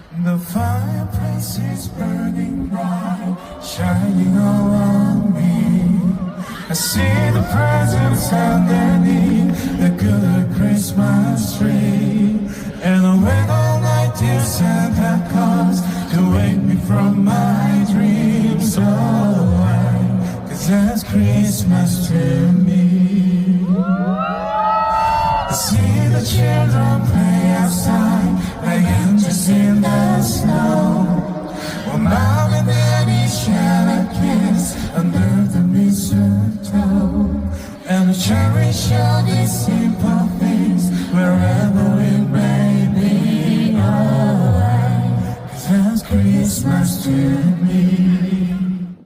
The fireplace is burning bright, shining all around me. I see the presents underneath the good Christmas tree. And I wait all night till Santa comes to wake me from my dreams. So why? 'Cause that's Christmas to me. I see the children play outside like angels in the snow. While mom and daddy share a kiss under the mistletoe. And I cherish all these simple